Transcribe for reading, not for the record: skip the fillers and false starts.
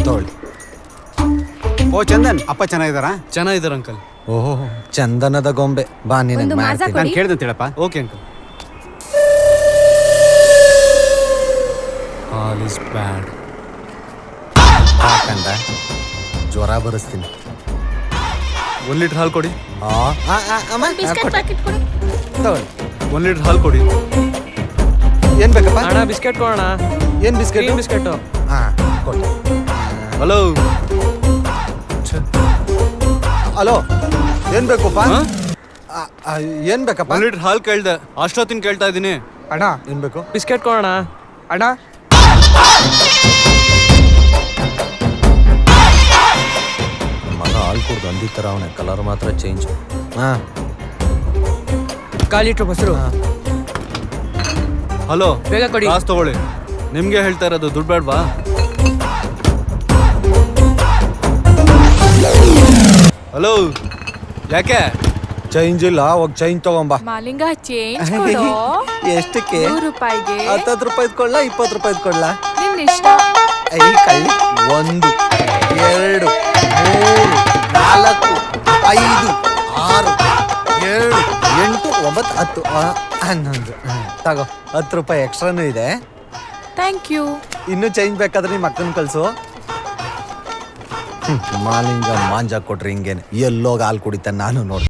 ತಗೊಳ್ಳಿ. ಓ ಚಂದನ್, ಅಪ್ಪ ಚೆನ್ನಾಗಿದ್ದಾರಾ? ಚೆನ್ನಾಗಿದ್ದಾರೆ ಅಂಕಲ್. ಓಹೋ, ಚಂದನದ ಗೊಂಬೆ. ಬಾ ಒಂದು ನಿನಗೆ ಮಾಜಾ ಮಾಡ್ತೀನಿ. ನಾನು ಕೇಳ್ದೆ ಅಂತೇಳಪ್ಪ. Okay uncle. All is bad. ಹಾಕಂಡ ಜ್ವರ ಬರೆಸ್ತೀನಿ. 1 ಲೀಟರ್ ಹಾಲು ಕೊಡಿ. ಅಮ್ಮ ಬಿಸ್ಕೆಟ್ ಪ್ಯಾಕೆಟ್ ಕೊಡಿ. ತಗೊಳ್ಳಿ. 1 ಲೀಟರ್ ಹಾಲು ಕೊಡಿ. ಏನ್ ಬೇಕಪ್ಪ? ಅಣ್ಣ ಬಿಸ್ಕೆಟ್ ಕೊಡೋಣ. ಏನ್ ಬಿಸ್ಕೆಟ್? ಬಿಸ್ಕೆಟ್. ಹಾ ಕೊಡಿ. ಹಲೋ. ಹಲೋ, ಏನ್ ಬೇಕಪ್ಪ? ಹಾ? ಏನ್ ಬೇಕಪ್ಪ? 1 ಲೀಟರ್ ಹಾಲು ಕೇಳ್ದೆ, ಅಷ್ಟೊತ್ತಿನ ಕೇಳ್ತಾ ಇದ್ದೀನಿ. ಅಣ್ಣ ಏನ್ ಬೇಕು? ಬಿಸ್ಕೆಟ್ ಕೊಡೋಣ. ಅಣ್ಣ ಮಗ ಹಾಲು ಕುಡ್ದು ಅಂದಿತ್ತರ ಅವನ ಕಲರ್ ಮಾತ್ರ ಚೇಂಜ್. ಹಾ 1/4 ಲೀಟ್ರ್ ಮೊಸರು. ಹಲೋ, ಬೇಗ ಕೊಡಿ. ಕಾಸು ತಗೊಳ್ಳಿ. ನಿಮ್ಗೆ ಹೇಳ್ತಾ ಇರೋದು, ದುಡ್ಡು ಬೇಡವಾ? ಹಲೋ, ಯಾಕೆ? ಚೇಂಜ್ ಇಲ್ಲ, ಹೋಗಿ ಚೇಂಜ್ ತಗೊಂಬ. ಮಾಲಿಂಗ ಚೇಂಜ್ ಕೊಡೋ. ಎಷ್ಟಕ್ಕೆ? 100 ರೂಪಾಯಿಗೆ. 10 ರೂಪಾಯಿ ಕೊಡ್ಲಾ, 20 ರೂಪಾಯಿ ಕೊಡ್ಲಾ? ನಿನ್ನ ಇಷ್ಟ. ಐ ಕಳ್ಳಿ. 1 2 3 4 5 6 7 8 9 10 11 ತಗೋ. 10 ರೂಪಾಯಿ ಎಕ್ಸ್ಟ್ರಾನು ಇದೆ. Thank you. ಇನ್ನೂ ಚೇಂಜ್ ಬೇಕಾದ್ರೆ ನಿಮ್ಮ ಅಕ್ಕನ ಕಳ್ಸು. ಮಾಲಿಂಗ ಮಾಂಜ ಕೊಟ್ರಿ ಹಿಂಗೇನೆ ಎಲ್ಲೋಗ ಹಾಲು ಕುಡಿತಾನೆ ನಾನು ನೋಡಿ.